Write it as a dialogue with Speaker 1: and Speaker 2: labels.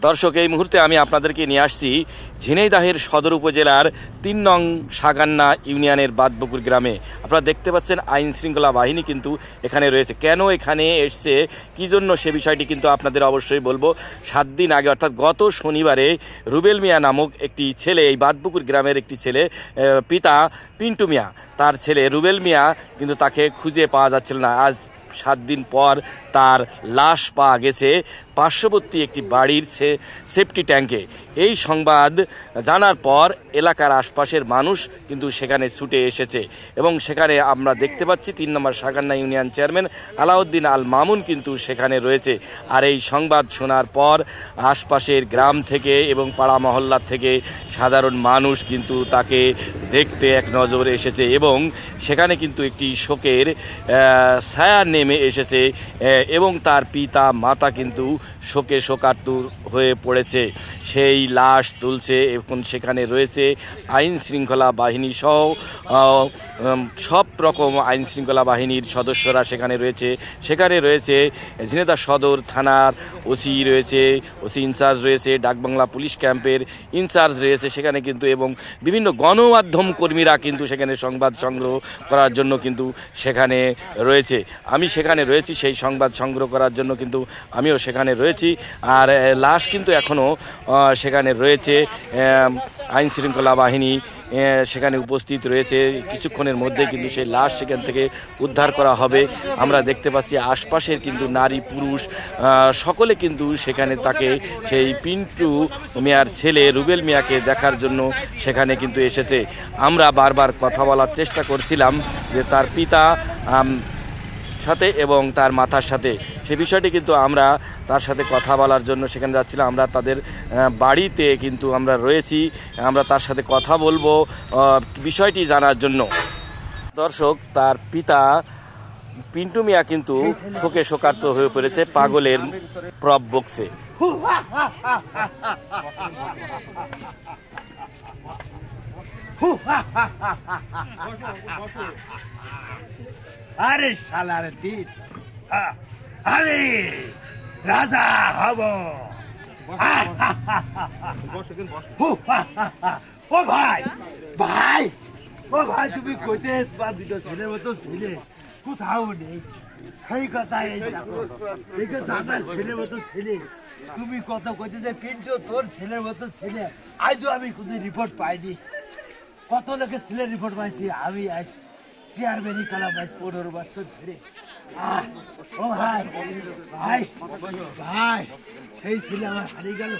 Speaker 1: দর্শক, এই মুহূর্তে আমি আপনাদেরকে নিয়ে আসছি ঝিনাইদহের সদর উপজেলার ৩ নং সাগান্না ইউনিয়নের বাদবপুর গ্রামে। আপনারা দেখতে পাচ্ছেন আইন শৃঙ্খলা বাহিনী কিন্তু এখানে রয়েছে। কেন এখানে এসছে, কী জন্য, সে বিষয়টি কিন্তু আপনাদের অবশ্যই বলবো। 7 দিন আগে অর্থাৎ গত শনিবারে রুবেল মিয়া নামক একটি ছেলে, এই বাদবপুর গ্রামের একটি ছেলে, পিতা পিন্টু মিয়া, তার ছেলে রুবেল মিয়া কিন্তু তাকে খুঁজে পাওয়া যাচ্ছিল না। আজ 7 দিন পর তার লাশ পাওয়া গেছে পার্শ্ববর্তী একটি বাড়ির সেফটি ট্যাঙ্কে। এই সংবাদ জানার পর এলাকার আশপাশের মানুষ কিন্তু সেখানে ছুটে এসেছে এবং সেখানে আমরা দেখতে পাচ্ছি 3 নম্বর সাগান্না ইউনিয়ন চেয়ারম্যান আলাউদ্দিন আল মামুন কিন্তু সেখানে রয়েছে। আর এই সংবাদ শোনার পর আশপাশের গ্রাম থেকে এবং পাড়া মহল্লা থেকে সাধারণ মানুষ কিন্তু তাকে দেখতে এক নজরে এসেছে এবং সেখানে কিন্তু একটি শোকের ছায়া নেমে এসেছে এবং তার পিতা মাতা কিন্তু শোকে শোকাতুর হয়ে পড়েছে। সেই লাশ তুলছে এবং সেখানে রয়েছে আইন শৃঙ্খলা বাহিনী সহ সব রকম আইন শৃঙ্খলা বাহিনীর সদস্যরা সেখানে রয়েছে। সেখানে রয়েছে ঝিনাইদহ সদর থানার ওসি রয়েছে, ওসি ইনচার্জ রয়েছে, ডাকবাংলা পুলিশ ক্যাম্পের ইনচার্জ রয়েছে সেখানে কিন্তু, এবং বিভিন্ন গণমাধ্যম কর্মীরা কিন্তু সেখানে সংবাদ সংগ্রহ করার জন্য কিন্তু সেখানে রয়েছে। আমি সেখানে রয়েছি সেই সংবাদ সংগ্রহ করার জন্য, কিন্তু আমিও সেখানে রয়েছি। আর লাশ কিন্তু এখনও সেখানে রয়েছে, আইন শৃঙ্খলা বাহিনী সেখানে উপস্থিত রয়েছে। কিছুক্ষণের মধ্যে কিন্তু সেই লাশ সেখান থেকে উদ্ধার করা হবে। আমরা দেখতে পাচ্ছি আশপাশের কিন্তু নারী পুরুষ সকলে কিন্তু সেখানে তাকে, সেই পিন্টু মিয়ার ছেলে রুবেল মিয়াকে দেখার জন্য সেখানে কিন্তু এসেছে। আমরা বারবার কথা বলার চেষ্টা করছিলাম যে তার পিতা সাথে এবং তার মাতার সাথে, সে বিষয়টি কিন্তু আমরা তার সাথে কথা বলার জন্য সেখানে যাচ্ছিলাম। আমরা তাদের বাড়িতে কিন্তু আমরা রয়েছি, আমরা তার সাথে কথা বলবো বিষয়টি জানার জন্য। দর্শক, তার পিতা পিন্টু মিয়া কিন্তু শোকে শোকার্ত হয়ে পড়েছে, পাগলের প্রব বকছে।
Speaker 2: আরে শালার দিন আমি রাজা হব। ও ভাই ভাই ও ভাই, তুমি কোথায়? তোমার দুটো ছেলের মতো ছেলে কোথাও নেই। সেই কথা, এই ছেলের মতো ছেলে তুমি কত কোথায় যে পিন্টু তোর ছেলের মতো ছেলে, আজও আমি কোথায় রিপোর্ট পাইনি। কত লোকের ছেলের রিপোর্ট পাইছি, আমি আজ চেয়ারম্যানই কালাম 15 বছর ধরে। ও ভাই ভাই ভাই, সেই ছেলে আমার হারিয়ে গেল।